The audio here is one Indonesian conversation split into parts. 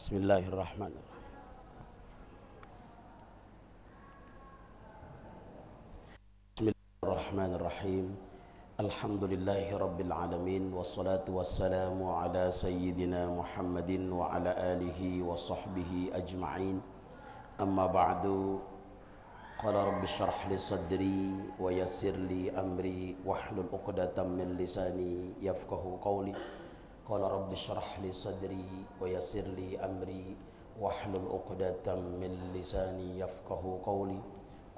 Bismillahirrahmanirrahim. Bismillahirrahmanirrahim. Alhamdulillahi rabbil alamin, wassalatu wassalamu ala sayyidina Muhammadin wa ala alihi wa sahbihi ajma'in. Amma ba'du. Qala rabbi shrah li sadri wa yassir li amri wahlul 'uqdatam min lisani yafqahu qawli. Qala rabbi shrah li sadri wa yassir li amri wahlul 'uqdatam min lisani yafqahu qawli.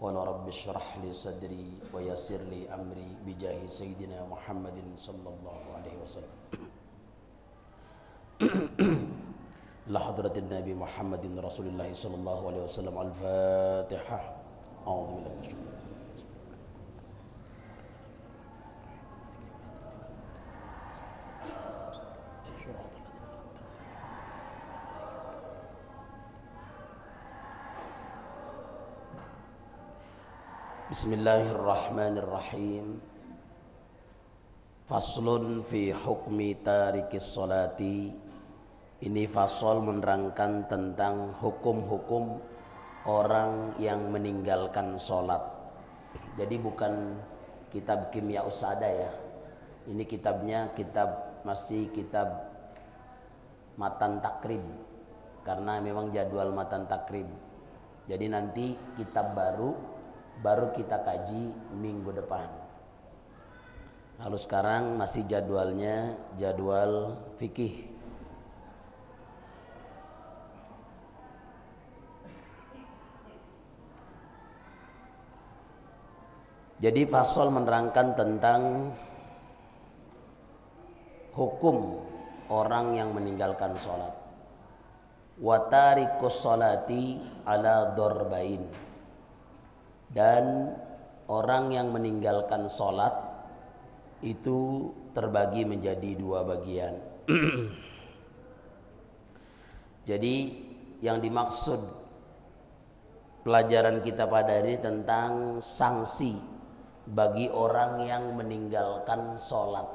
Qala rabbi shrah li sadri wa yassir li amri bijahi sayyidina Muhammadin sallallahu alaihi wasallam. La hadratin Nabi Muhammadin Rasulullah sallallahu alaihi wasallam. Al-Fatihah. A'udzu billahi minasyaitonir rajim. Bismillahirrahmanirrahim. Faslun fi hukmi tarikis sholati. Ini fasal menerangkan tentang hukum-hukum orang yang meninggalkan sholat. Jadi bukan kitab kimia usada ya. Ini kitabnya masih kitab matan takrib, karena memang jadwal matan takrib. Jadi nanti kitab baru kita kaji minggu depan. Lalu sekarang masih jadwalnya jadwal fikih. Jadi fasal menerangkan tentang hukum orang yang meninggalkan sholat. Wa tarikus sholati ala dorbain. Dan orang yang meninggalkan sholat itu terbagi menjadi dua bagian. Jadi yang dimaksud pelajaran kita pada hari ini tentang sanksi bagi orang yang meninggalkan sholat.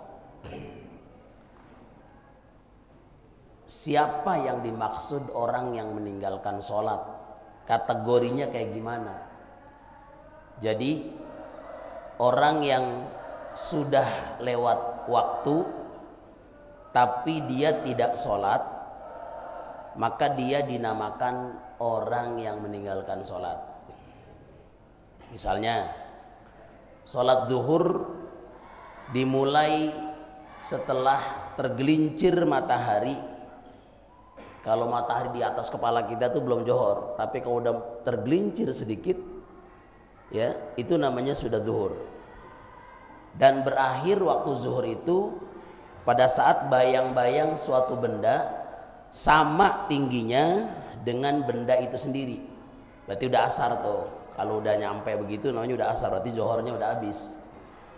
Siapa yang dimaksud orang yang meninggalkan sholat? Kategorinya kayak gimana? Jadi orang yang sudah lewat waktu tapi dia tidak sholat, maka dia dinamakan orang yang meninggalkan sholat. Misalnya sholat zuhur dimulai setelah tergelincir matahari. Kalau matahari di atas kepala kita tuh belum johor, tapi kalau udah tergelincir sedikit, ya itu namanya sudah zuhur. Dan berakhir waktu zuhur itu pada saat bayang-bayang suatu benda sama tingginya dengan benda itu sendiri. Berarti udah asar tuh. Kalau udah nyampe begitu namanya udah asar, berarti zuhurnya udah habis.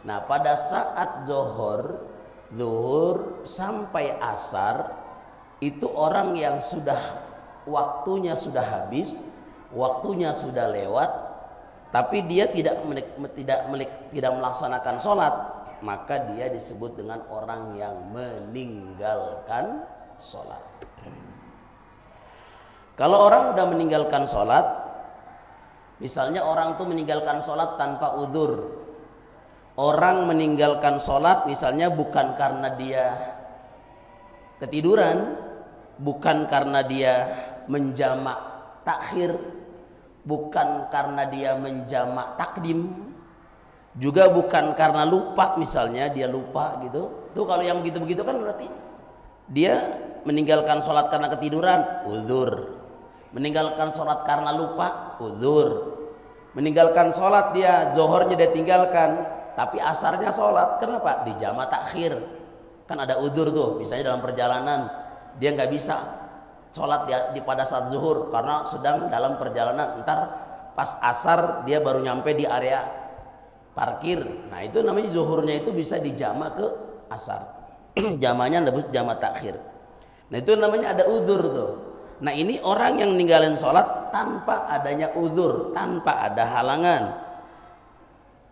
Nah pada saat zuhur sampai asar itu orang yang sudah waktunya sudah habis, waktunya sudah lewat, tapi dia tidak melaksanakan sholat, maka dia disebut dengan orang yang meninggalkan sholat. Kalau orang udah meninggalkan sholat, misalnya orang tuh meninggalkan sholat tanpa uzur. Orang meninggalkan sholat misalnya bukan karena dia ketiduran, bukan karena dia menjamak takhir, bukan karena dia menjamak takdim, juga bukan karena lupa, misalnya dia lupa gitu. Tuh kalau yang begitu-begitu kan berarti dia meninggalkan sholat karena ketiduran, uzur. Meninggalkan sholat karena lupa, uzur. Meninggalkan sholat dia zohornya dia tinggalkan, tapi asarnya sholat. Kenapa? Di jamak takhir. Kan ada uzur tuh, misalnya dalam perjalanan dia nggak bisa sholat pada saat zuhur karena sedang dalam perjalanan, ntar pas asar dia baru nyampe di area parkir. Nah itu namanya zuhurnya itu bisa dijamak ke asar. Jamaknya lebih jamak takhir. Nah itu namanya ada uzur tuh. Nah ini orang yang ninggalin sholat tanpa adanya uzur, tanpa ada halangan.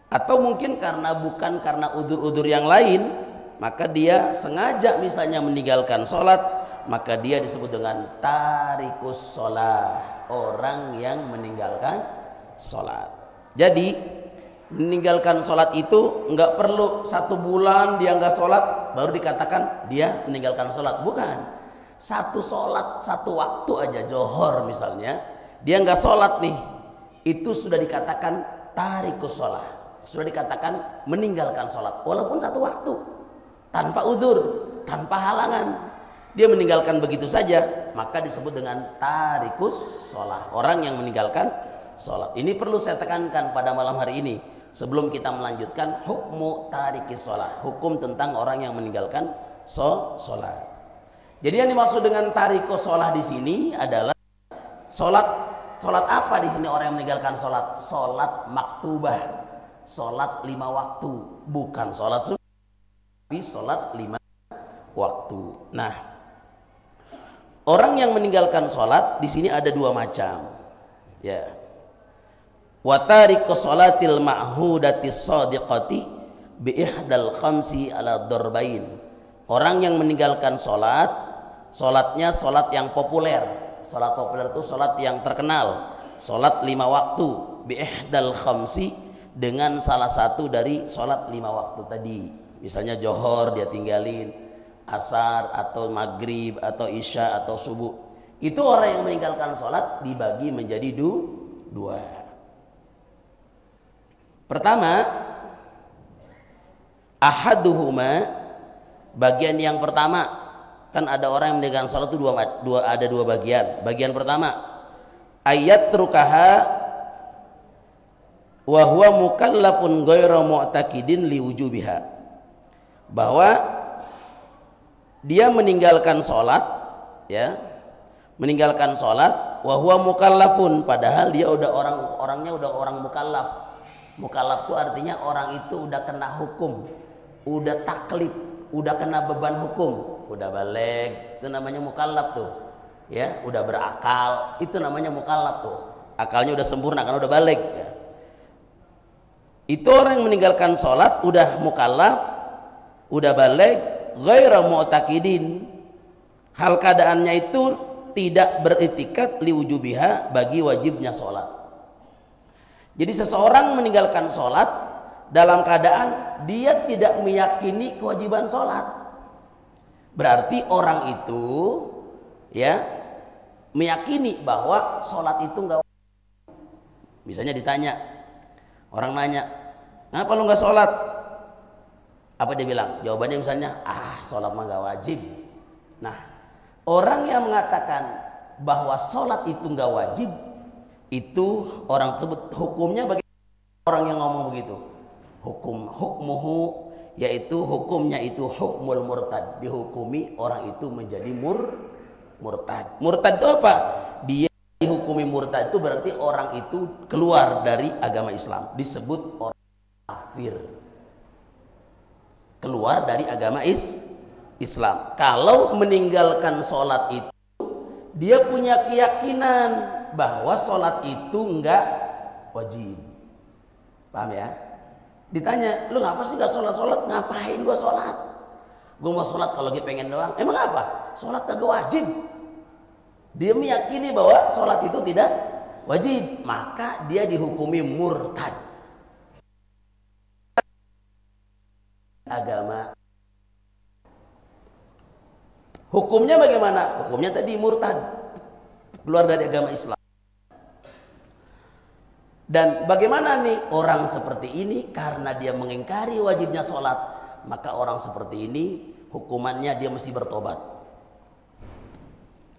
Atau mungkin bukan karena uzur-uzur yang lain, maka dia sengaja misalnya meninggalkan sholat maka dia disebut dengan tarikus sholat, orang yang meninggalkan sholat. Jadi meninggalkan sholat itu nggak perlu 1 bulan dia nggak sholat baru dikatakan dia meninggalkan sholat, bukan. 1 sholat 1 waktu aja, johor misalnya, dia nggak sholat nih, itu sudah dikatakan tarikus sholat, sudah dikatakan meninggalkan sholat, walaupun 1 waktu, tanpa udzur, tanpa halangan, dia meninggalkan begitu saja, maka disebut dengan tarikus sholat, orang yang meninggalkan sholat. Ini perlu saya tekankan pada malam hari ini sebelum kita melanjutkan hukmu tarikis sholat, hukum tentang orang yang meninggalkan sholat. Jadi yang dimaksud dengan tarikus sholat di sini adalah sholat apa di sini orang yang meninggalkan sholat? Sholat maktubah, sholat 5 waktu, bukan sholat sunnah, tapi sholat 5 waktu. Nah, orang yang meninggalkan sholat di sini ada 2 macam, ya. Wa tariku sholatil ma'hudatis shadiqati bi ihdal khamsi ala darbain. Orang yang meninggalkan sholatnya sholat yang populer. Sholat populer itu sholat yang terkenal, sholat 5 waktu bi ihdal khamsi, dengan salah satu dari sholat 5 waktu tadi. Misalnya johor dia tinggalin, asar atau maghrib atau isya atau subuh. Itu orang yang meninggalkan sholat dibagi menjadi 2. Pertama, ahaduhuma, bagian yang pertama, kan ada orang yang meninggalkan sholat itu ada 2 bagian. Bagian pertama, ayat rukaha wa huwa mukallafun ghairu mu'taqidin liwujubiha, bahwa dia meninggalkan sholat, ya, meninggalkan sholat wa huwa mukallafun, padahal dia orangnya udah orang mukallaf. Mukallaf itu artinya orang itu udah kena hukum, udah taklif, udah kena beban hukum, udah balik, itu namanya mukallaf tuh, ya, udah berakal, itu namanya mukallaf tuh, akalnya udah sempurna kan udah balik, ya. Itu orang yang meninggalkan sholat udah mukallaf, udah balik, ghairu mu'taqidin, hal keadaannya itu tidak beretikat liwujubiha, bagi wajibnya sholat. Jadi seseorang meninggalkan sholat dalam keadaan dia tidak meyakini kewajiban sholat, berarti orang itu, ya, meyakini bahwa sholat itu enggak. Misalnya ditanya, orang nanya, kenapa lu nggak sholat? Apa dia bilang? Jawabannya misalnya, sholat mah nggak wajib. Nah, orang yang mengatakan bahwa sholat itu nggak wajib, itu orang tersebut hukumnya bagi orang yang ngomong begitu, hukmuhu, yaitu hukumnya itu hukmul murtad, dihukumi orang itu menjadi murtad. Murtad itu apa? Dia dihukumi murtad itu berarti orang itu keluar dari agama Islam, disebut orang kafir, keluar dari agama Islam. Kalau meninggalkan sholat itu dia punya keyakinan bahwa sholat itu enggak wajib, paham ya? Ditanya, lu ngapa sih nggak sholat? Ngapain gua sholat? Gua mau sholat kalau lagi pengen doang. Emang apa? Sholat kagak wajib. Dia meyakini bahwa sholat itu tidak wajib, maka dia dihukumi murtad agama. Hukumnya bagaimana? Hukumnya tadi murtad, keluar dari agama Islam. Dan bagaimana nih orang seperti ini? Karena dia mengingkari wajibnya sholat, maka orang seperti ini hukumannya dia mesti bertobat.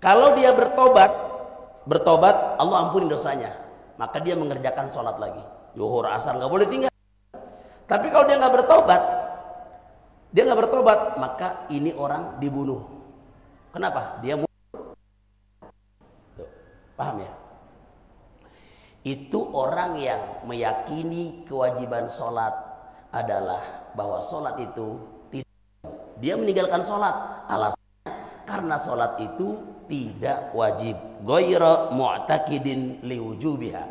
Kalau dia bertobat Allah ampuni dosanya, maka dia mengerjakan sholat lagi, zuhur asar nggak boleh tinggal. Tapi kalau dia nggak bertobat, maka ini orang dibunuh. Kenapa? Dia paham ya? Itu orang yang meyakini kewajiban sholat adalah bahwa sholat itu tidak, dia meninggalkan sholat alasannya karena sholat itu tidak wajib, ghairu mu'taqidin liwujubiha,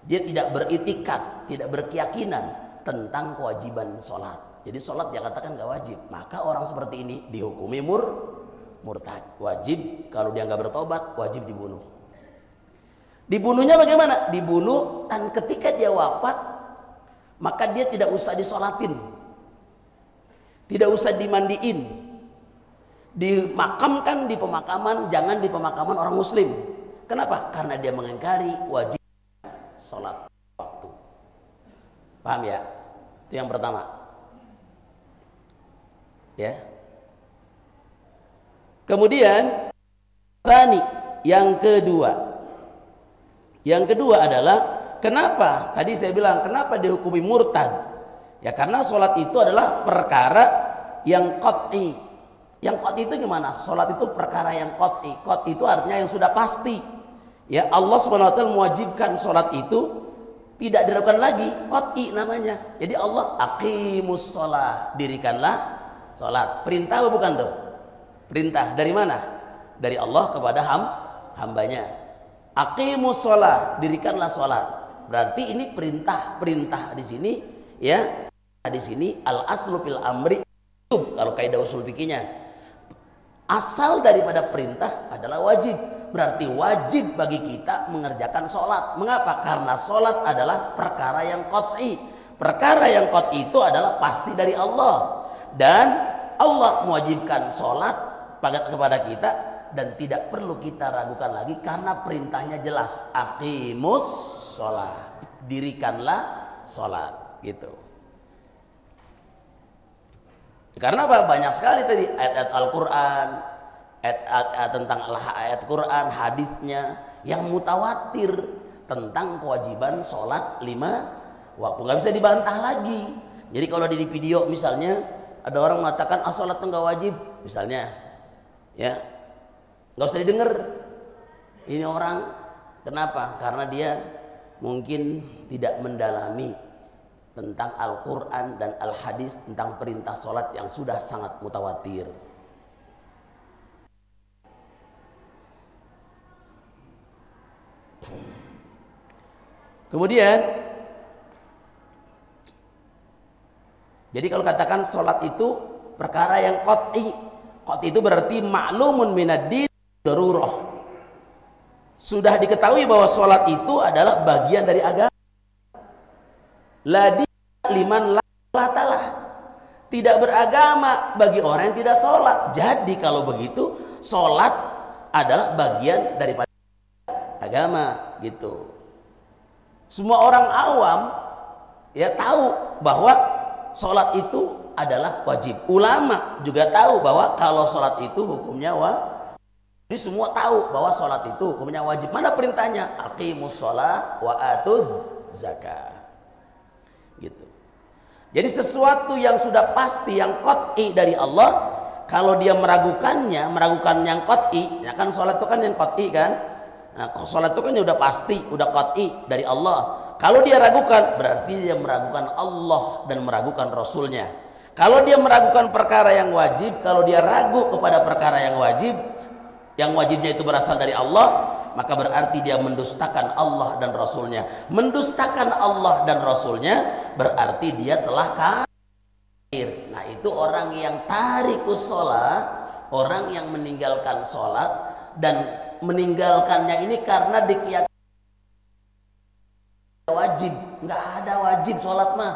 dia tidak beritikat, tidak berkeyakinan tentang kewajiban sholat. Jadi sholat dia katakan gak wajib, maka orang seperti ini dihukumi murtad. Wajib, kalau dia nggak bertobat, wajib dibunuh. Dibunuhnya bagaimana? Dibunuh dan ketika dia wafat, maka dia tidak usah disolatin, tidak usah dimandiin, dimakamkan di pemakaman, jangan di pemakaman orang muslim. Kenapa? Karena dia mengingkari wajib sholat waktu. Paham ya? Itu yang pertama. Ya. Kemudian tani yang kedua. Yang kedua adalah kenapa? Tadi saya bilang kenapa dihukumi murtad? Ya karena sholat itu adalah perkara yang qat'i. Yang qat'i itu gimana? Sholat itu perkara yang qat'i. Qat'i itu artinya yang sudah pasti. Ya Allah Subhanahu wa taala mewajibkan sholat itu tidak dilakukan lagi, qat'i namanya. Jadi Allah aqimus sholat, dirikanlah sholat. Perintah apa bukan tuh? Perintah dari mana? Dari Allah kepada hambanya. Aqimus sholat, dirikanlah sholat. Berarti ini perintah di sini, ya. Di sini al aslu fil amri, kalau kaidah usul fikihnya, asal daripada perintah adalah wajib. Berarti wajib bagi kita mengerjakan sholat. Mengapa? Karena sholat adalah perkara yang qat'i. Perkara yang qat'i itu adalah pasti dari Allah, dan Allah mewajibkan sholat kepada kita, dan tidak perlu kita ragukan lagi karena perintahnya jelas. Aqimus sholat, dirikanlah sholat, gitu. Karena apa? Banyak sekali tadi ayat-ayat Al-Quran, ayat tentang ayat Quran, hadisnya yang mutawatir tentang kewajiban sholat 5 waktu. Nggak bisa dibantah lagi. Jadi kalau di video misalnya ada orang mengatakan sholat itu nggak wajib, misalnya, ya nggak usah didengar. Ini orang kenapa? Karena dia mungkin tidak mendalami tentang Al-Quran dan Al-Hadis tentang perintah sholat yang sudah sangat mutawatir. Kemudian, jadi kalau katakan sholat itu perkara yang qat'i. Qat'i itu berarti ma'lumun minad-din darurah. Sudah diketahui bahwa sholat itu adalah bagian dari agama. La liman la salatalah. Tidak beragama bagi orang yang tidak sholat. Jadi kalau begitu, sholat adalah bagian daripada agama, gitu. Semua orang awam ya tahu bahwa sholat itu adalah wajib. Ulama juga tahu bahwa kalau sholat itu hukumnya wajib. Jadi semua tahu bahwa sholat itu hukumnya wajib. Mana perintahnya? Aqimus sholat wa atuz zakah. Gitu. Jadi sesuatu yang sudah pasti, yang qat'i dari Allah, kalau dia meragukan yang qat'i, ya kan sholat itu kan yang qat'i kan? Nah, sholat itu kan udah pasti, udah qat'i dari Allah. Kalau dia ragukan, berarti dia meragukan Allah dan meragukan Rasulnya. Kalau dia meragukan perkara yang wajib, kalau dia ragu kepada perkara yang wajibnya itu berasal dari Allah, maka berarti dia mendustakan Allah dan Rasulnya. Mendustakan Allah dan Rasulnya berarti dia telah kafir. Nah, itu orang yang tarikus sholat, orang yang meninggalkan sholat, dan meninggalkannya ini karena dikeyakinkan wajib. Nggak ada wajib sholat mah.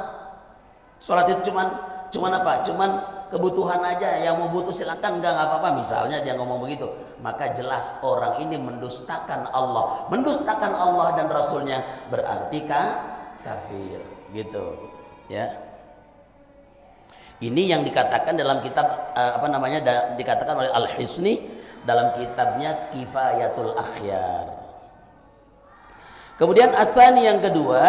Sholat itu cuman apa? Cuman kebutuhan aja, yang mau butuh silakan, enggak apa-apa. Misalnya dia ngomong begitu, maka jelas orang ini mendustakan Allah. Mendustakan Allah dan Rasulnya berarti kafir, gitu, ya. Ini yang dikatakan dalam kitab dikatakan oleh Al-Hisni dalam kitabnya Kifayatul Akhyar. Kemudian atsani yang kedua,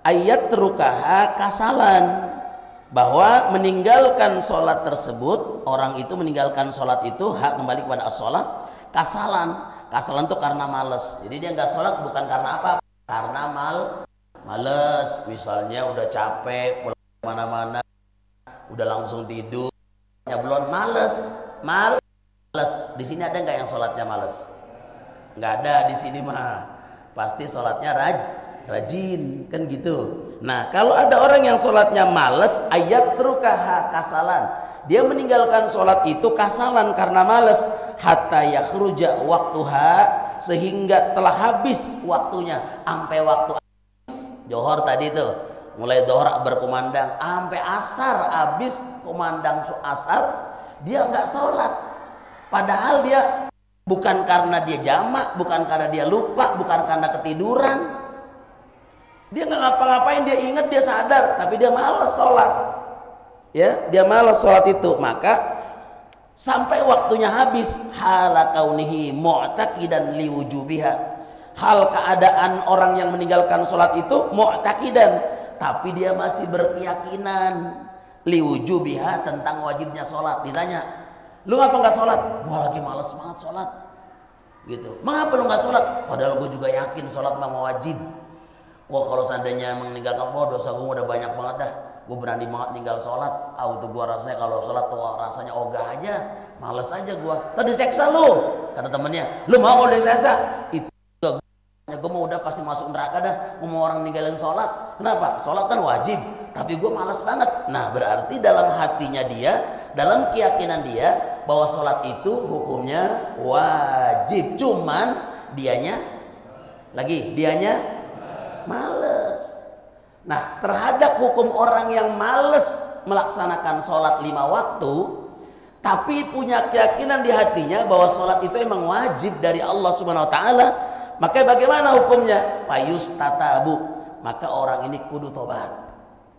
ayat rukaha kasalan, bahwa meninggalkan sholat tersebut, orang itu meninggalkan sholat itu hak kembali kepada as-sholat kasalan. Kasalan itu karena males. Jadi dia nggak sholat bukan karena apa? Karena males. Misalnya udah capek pulang mana-mana, udah langsung tidur, belum males. Di sini ada nggak yang sholatnya males? Nggak ada di sini mah. Pasti sholatnya rajin, kan gitu. Nah, kalau ada orang yang sholatnya males, ayat rukaha kasalan, dia meninggalkan sholat itu kasalan karena malas, hatta yakhruja waktuha, sehingga telah habis waktunya, sampai waktu Johor tadi tuh, mulai Johor berkumandang sampai asar, habis kumandang asar dia nggak sholat, padahal dia bukan karena dia jamak, bukan karena dia lupa, bukan karena ketiduran, dia nggak ngapa-ngapain, dia ingat, dia sadar, tapi dia malas sholat, ya, dia malas sholat itu, maka sampai waktunya habis, hala kaunihi mu'taqidan liwujubiha, hal keadaan orang yang meninggalkan sholat itu mu'taqidan, tapi dia masih berkeyakinan liwujubiha, tentang wajibnya sholat. Ditanya, lu ngapa nggak sholat? Gua lagi males banget sholat, gitu. Mengapa lu nggak sholat? Padahal gue juga yakin sholat memang wajib. Wah, kalau seandainya meninggalkan, dosa gue udah banyak banget dah, gue berani banget tinggal sholat. Tuh gue rasanya kalau sholat tuh rasanya ogah aja, males aja gue. Tadi seksa lu, kata temennya. Lu mau kalau diseksa? Itu gue mau udah pasti masuk neraka dah. Gue mau orang ninggalin sholat. Kenapa? Sholat kan wajib, tapi gue malas banget. Nah, berarti dalam hatinya dia, dalam keyakinan dia, bahwa sholat itu hukumnya wajib, cuman dianya males. Nah, terhadap hukum orang yang males melaksanakan sholat 5 waktu, tapi punya keyakinan di hatinya bahwa sholat itu emang wajib dari Allah Subhanahu Wa Taala, maka bagaimana hukumnya? Payus tatabu, maka orang ini kudu tobat.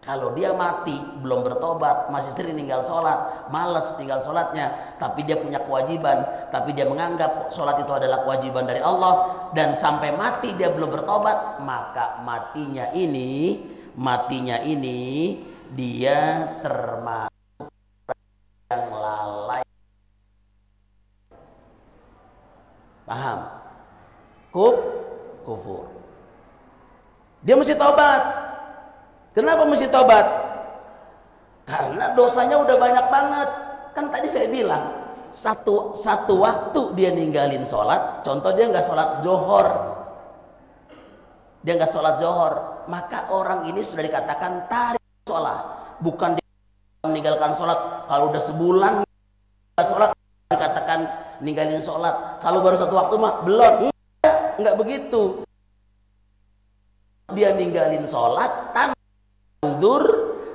Kalau dia mati belum bertobat, masih sering tinggal sholat, malas tinggal sholatnya, tapi dia punya kewajiban, tapi dia menganggap sholat itu adalah kewajiban dari Allah, dan sampai mati dia belum bertobat, maka matinya ini dia termasuk yang lalai. Paham? Kufur. Dia mesti tobat. Kenapa mesti tobat? Karena dosanya udah banyak banget. Kan tadi saya bilang, satu waktu dia ninggalin sholat, contoh dia nggak sholat johor, maka orang ini sudah dikatakan tarik sholat. Bukan dia meninggalkan sholat kalau udah sebulan sholat dikatakan ninggalin sholat. Kalau baru 1 waktu mah belum. Enggak begitu. Dia ninggalin sholat tanpa udzur,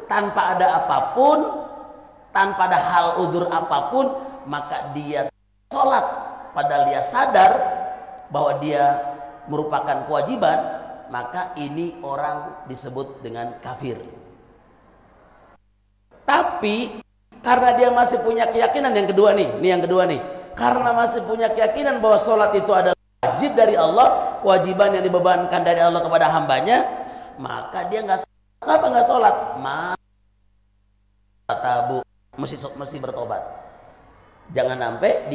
tanpa ada apapun, tanpa ada hal udzur apapun, maka dia sholat padahal dia sadar bahwa dia merupakan kewajiban, maka ini orang disebut dengan kafir. Tapi karena dia masih punya keyakinan, yang kedua nih, karena masih punya keyakinan bahwa sholat itu adalah wajib dari Allah, kewajiban yang dibebankan dari Allah kepada hambanya, maka dia nggak sholat, mesti bertobat. Jangan sampai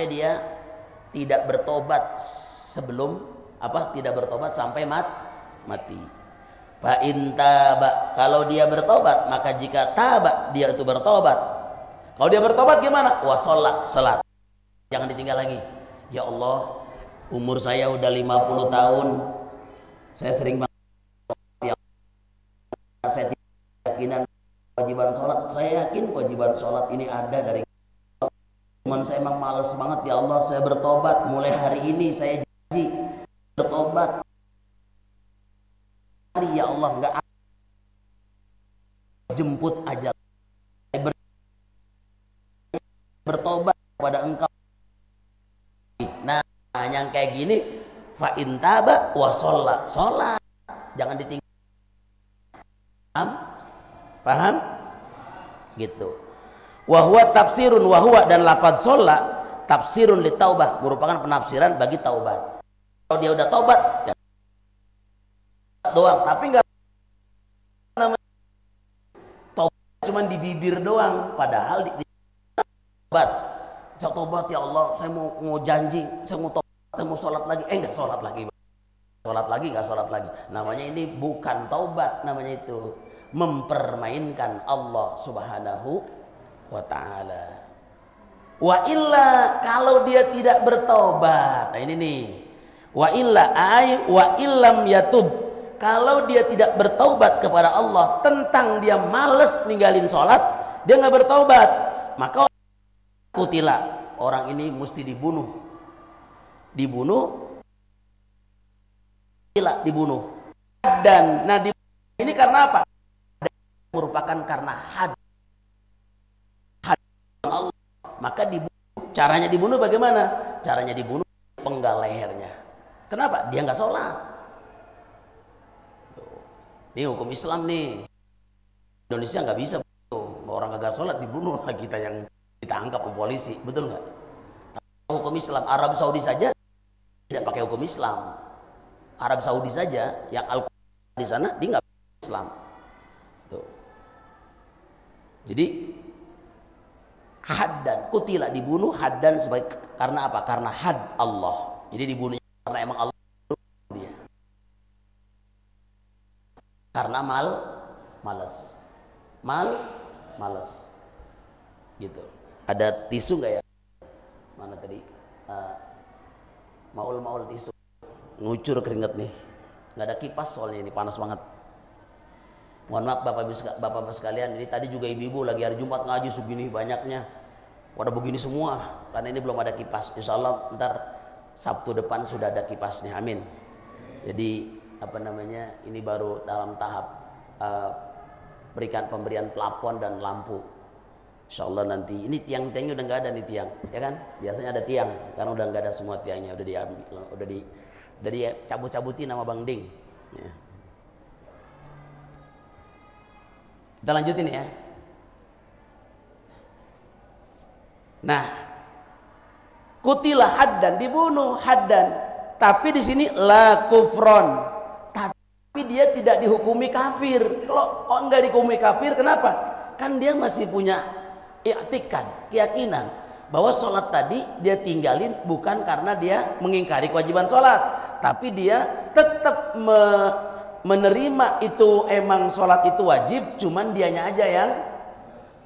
dia tidak bertobat tidak bertobat sampai mati. Fa in taba, kalau dia bertobat, maka jika taba dia itu bertobat. Kalau dia bertobat gimana? Wa salat. Jangan ditinggal lagi. Ya Allah, umur saya udah 50 tahun. Saya sering banget saya keyakinan kewajiban sholat. Saya yakin kewajiban sholat ini ada dari Allah. Cuman saya emang males banget, ya Allah, saya bertobat. Mulai hari ini saya janji bertobat. Ya Allah, enggak jemput ajal. Saya bertobat kepada Engkau. Nah, yang kayak gini, fa in taba wa sholat. Jangan ditinggal. Paham? Gitu. Wa huwa tafsirun, wa huwa, dan lafaz sholat tafsirun li taubah, merupakan penafsiran bagi taubat. Kalau dia udah taubat ya doang, tapi enggak namanya taubat cuma di bibir doang, padahal di taubat. Saya taubat ya Allah, saya mau janji, saya mau taubat, saya mau sholat lagi, enggak sholat lagi. Namanya ini bukan taubat, namanya itu mempermainkan Allah Subhanahu wa Ta'ala. Wa illa, kalau dia tidak bertobat, nah ini nih, wa illa ay wa illam yatub, kalau dia tidak bertaubat kepada Allah tentang dia males ninggalin sholat, dia nggak bertaubat, maka kutila, orang ini mesti dibunuh, dan nah ini karena apa? Merupakan karena had Allah, maka dibunuh. Caranya dibunuh bagaimana? Caranya dibunuh penggal lehernya. Kenapa? Dia nggak sholat. Ini hukum Islam nih. Indonesia nggak bisa. Orang gagal sholat dibunuh lah, kita yang ditangkap oleh polisi, betul nggak? Hukum Islam. Arab Saudi saja tidak pakai hukum Islam. Arab Saudi saja yang Al-Quran di sana dia nggak pakai Islam. Tuh. Jadi haddan, kutila dibunuh, haddan sebagai karena apa? Karena had Allah. Jadi dibunuhnya karena emang Allah dia. Karena malas. Malas. Gitu. Ada tisu nggak ya? Mana tadi? Maul tisu. Ngucur keringet nih. Nggak ada kipas soalnya ini panas banget. Mohon maaf bapak-bapak sekalian, ini tadi juga ibu-ibu lagi hari Jumat ngaji segini banyaknya. Wadah begini semua, karena ini belum ada kipas. Insya Allah ntar Sabtu depan sudah ada kipasnya, amin. Jadi ini baru dalam tahap pemberian plafon dan lampu. Insya Allah nanti, ini tiang-tiangnya udah nggak ada nih tiang, ya kan? Biasanya ada tiang, karena udah nggak ada semua tiangnya, udah diambil, udah dicabut-cabutin sama Bang Ding. Ya. Kita lanjutin ya. Nah, kutilah haddan, dibunuh haddan. Tapi di sini la kufron. Tapi dia tidak dihukumi kafir. Kalau enggak dihukumi kafir, kenapa? Kan dia masih punya i'tikad, keyakinan bahwa sholat tadi dia tinggalin bukan karena dia mengingkari kewajiban sholat, tapi dia tetap menerima itu emang sholat itu wajib, cuman dianya aja yang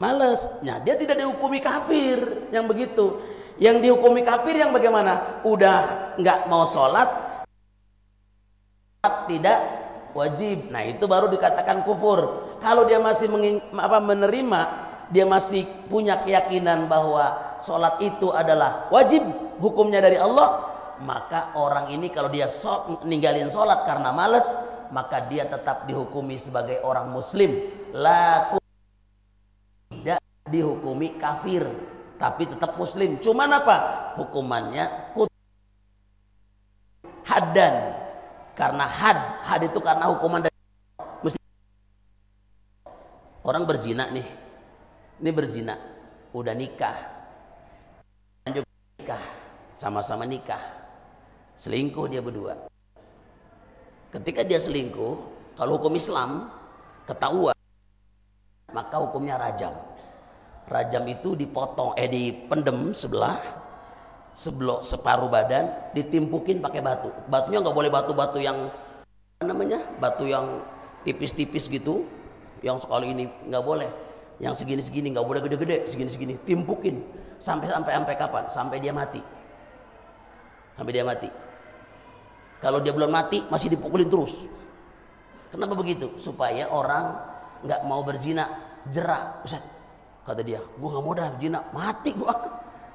males. Nah, dia tidak dihukumi kafir yang begitu. Yang dihukumi kafir yang bagaimana? Udah nggak mau sholat, tidak wajib. Nah, itu baru dikatakan kufur. Kalau dia masih menerima, dia masih punya keyakinan bahwa sholat itu adalah wajib, hukumnya dari Allah, maka orang ini kalau dia ninggalin sholat karena males, maka dia tetap dihukumi sebagai orang muslim. Tidak dihukumi kafir, tapi tetap muslim. Cuman apa? Hukumannya haddan. Karena had itu karena hukuman dari orang berzina nih. Ini berzina, udah nikah. Lanjut nikah, sama-sama nikah. Selingkuh dia berdua. Ketika dia selingkuh, kalau hukum Islam ketahuan, maka hukumnya rajam. Rajam itu dipendem separuh badan, ditimpukin pakai batu. Batunya nggak boleh batu-batu yang batu yang tipis-tipis gitu, yang sekali ini nggak boleh, yang segini-segini nggak boleh gede-gede, segini-segini, timpukin sampai kapan? Sampai dia mati. Kalau dia belum mati masih dipukulin terus. Kenapa begitu? Supaya orang nggak mau berzina, jerak. Ustaz, kata dia, gua nggak mau dah berzina, mati gua.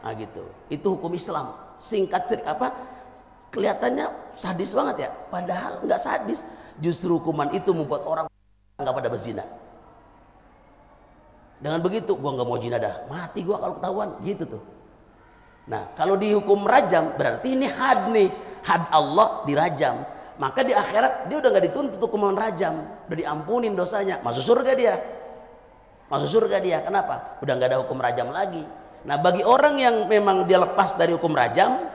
Nah gitu. Itu hukum Islam. Singkat kelihatannya sadis banget ya, padahal nggak sadis. Justru hukuman itu membuat orang nggak pada berzina. Dengan begitu, gua nggak mau zina dah, mati gua kalau ketahuan, gitu tuh. Nah, kalau dihukum rajam berarti ini had Allah dirajam. Maka di akhirat dia udah nggak dituntut hukuman rajam, udah diampunin dosanya, masuk surga dia. Kenapa? Udah nggak ada hukum rajam lagi. Nah, bagi orang yang memang dia lepas dari hukum rajam,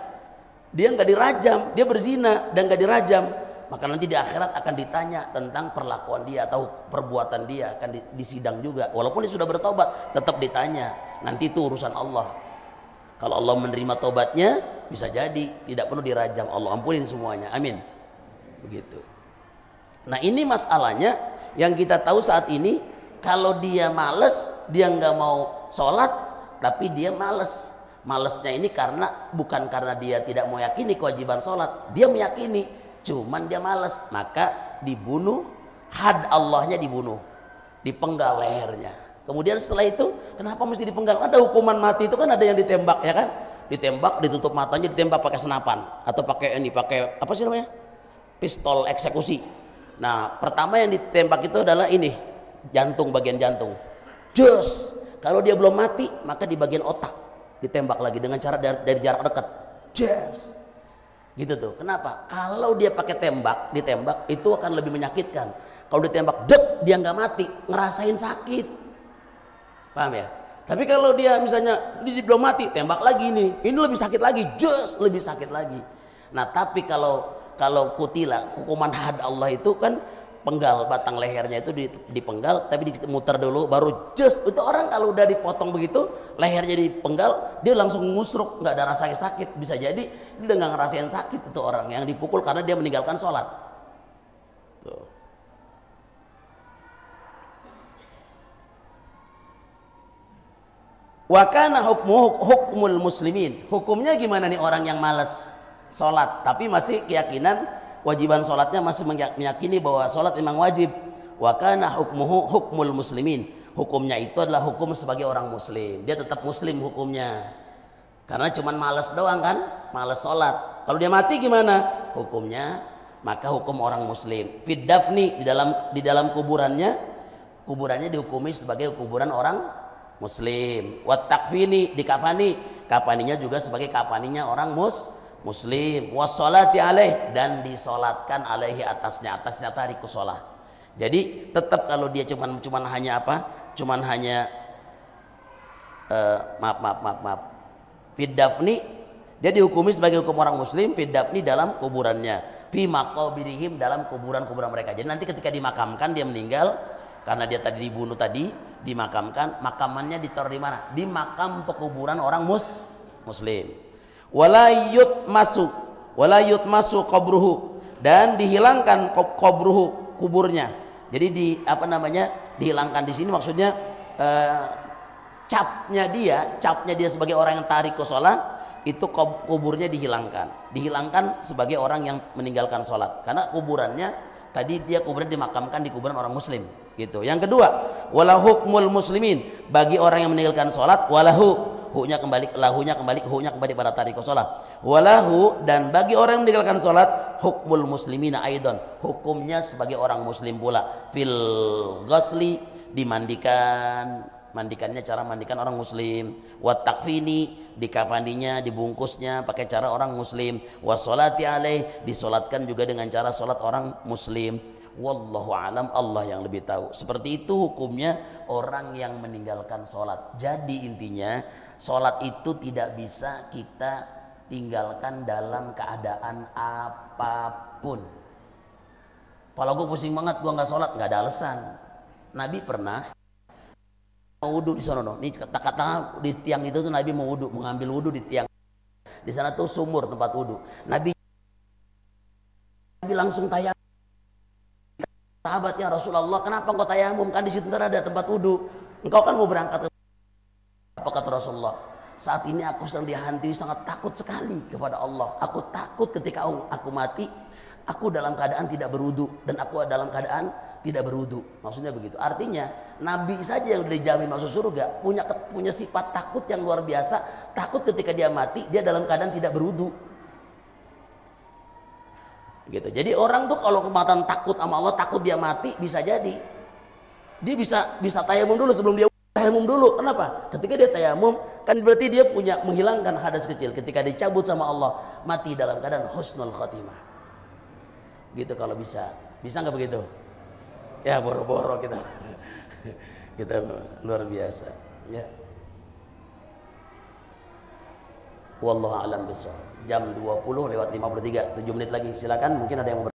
dia nggak dirajam, dia berzina dan nggak dirajam, maka nanti di akhirat akan ditanya tentang perlakuan dia atau perbuatan dia, akan disidang juga. Walaupun dia sudah bertobat, tetap ditanya. Nanti itu urusan Allah. Kalau Allah menerima tobatnya, bisa jadi tidak perlu dirajam, Allah ampunin semuanya. Amin. Begitu. Nah, ini masalahnya yang kita tahu saat ini. Kalau dia males, dia nggak mau sholat, tapi dia males. Malesnya ini bukan karena dia tidak mau yakini kewajiban sholat, dia meyakini, cuman dia males. Maka dibunuh, had Allahnya dibunuh, dipenggal lehernya. Kemudian setelah itu, kenapa mesti dipenggal? Ada hukuman mati itu kan ada yang ditembak, ya kan? Ditembak, ditutup matanya, ditembak pakai senapan atau pakai apa sih namanya? Pistol eksekusi. Nah, pertama yang ditembak itu adalah ini, jantung, bagian jantung. Jos, kalau dia belum mati, maka di bagian otak ditembak lagi dengan cara dari jarak dekat. Jos. Gitu tuh. Kenapa? Kalau dia pakai ditembak itu akan lebih menyakitkan. Kalau ditembak dek, dia nggak mati, ngerasain sakit. Paham ya? Tapi kalau dia misalnya dia belum mati, tembak lagi ini lebih sakit lagi, jos, lebih sakit lagi. Nah, tapi kalau kutila, hukuman had Allah itu kan penggal batang lehernya itu dipenggal, tapi dimuter dulu baru jos. Itu orang kalau udah dipotong begitu, lehernya dipenggal, dia langsung ngusruk, nggak ada rasa sakit. Bisa jadi dia nggak ngerasain sakit itu orang yang dipukul karena dia meninggalkan sholat. Tuh. Wa kana hukmul muslimin. Hukumnya gimana nih orang yang malas sholat tapi masih keyakinan wajiban sholatnya, masih meyakini bahwa sholat memang wajib. Wa kana hukmul muslimin. Hukumnya itu adalah hukum sebagai orang muslim. Dia tetap muslim hukumnya. Karena cuman malas doang kan, malas sholat. Kalau dia mati gimana? Hukumnya maka hukum orang muslim. Fid dafni, di dalam kuburannya dihukumi sebagai kuburan orang muslim. Wat takfini, dikafani, kafaninya juga sebagai kafaninya orang muslim. Wassolati alaih, dan disolatkan alaihi atasnya tariku sholat. Jadi tetap kalau dia cuman hanya maaf Fiddafni, dia dihukumi sebagai hukum orang muslim. Fiddafni, dalam kuburannya. Fi maqabirihim, dalam kuburan-kuburan mereka. Jadi nanti ketika dimakamkan, dia meninggal karena dia tadi dibunuh tadi, dimakamkan, makamannya ditaruh di mana? Di makam pekuburan orang muslim. Walayut masuk qabruhu, dan dihilangkan qabruhu, kuburnya. Jadi dihilangkan di sini maksudnya capnya dia sebagai orang yang tariku sholat, itu kuburnya dihilangkan sebagai orang yang meninggalkan sholat, karena kuburannya tadi dia kuburannya dimakamkan di kuburan orang muslim gitu. Yang kedua, wala hukmul muslimin, bagi orang yang meninggalkan sholat, lahunya kembali pada tariku sholat. Walahu, dan bagi orang yang meninggalkan sholat, hukmul muslimina aidon, hukumnya sebagai orang muslim pula. Fil ghusli, mandikannya cara mandikan orang muslim. Wat takfini, dikafandinya, dibungkusnya pakai cara orang muslim. Wassolati alaih, disolatkan juga dengan cara solat orang muslim. Wallahu alam, Allah yang lebih tahu. Seperti itu hukumnya orang yang meninggalkan solat. Jadi intinya solat itu tidak bisa kita tinggalkan dalam keadaan apapun. Kalau gue pusing banget, gue nggak solat, nggak ada alasan. Nabi pernah mau wudhu di sana, nih kata-kata di tiang itu tuh Nabi mau wudhu, mengambil wudhu di tiang. Di sana tuh sumur tempat wudhu. Nabi langsung tayamum. Sahabatnya, Rasulullah, kenapa engkau tayamum? Kan di situ ada tempat wudhu. Engkau kan mau berangkat. Apa kata Rasulullah? Saat ini aku sedang dihantui sangat takut sekali kepada Allah. Aku takut ketika aku mati, aku dalam keadaan tidak berwudhu, dan aku dalam keadaan tidak berwudu. Maksudnya begitu. Artinya Nabi saja yang dijamin masuk surga punya sifat takut yang luar biasa. Takut ketika dia mati, dia dalam keadaan tidak berwudu. Gitu. Jadi orang tuh kalau kematan takut sama Allah, takut dia mati, bisa jadi dia bisa tayamum dulu sebelum dia tayamum dulu. Kenapa? Ketika dia tayamum kan berarti dia punya menghilangkan hadas kecil. Ketika dicabut sama Allah, mati dalam keadaan husnul khotimah. Gitu kalau bisa. Bisa nggak begitu? Ya boro-boro kita luar biasa ya. Wallahu a'lam bishawab. Jam 20:53, 7 menit lagi, silakan, mungkin ada yang mau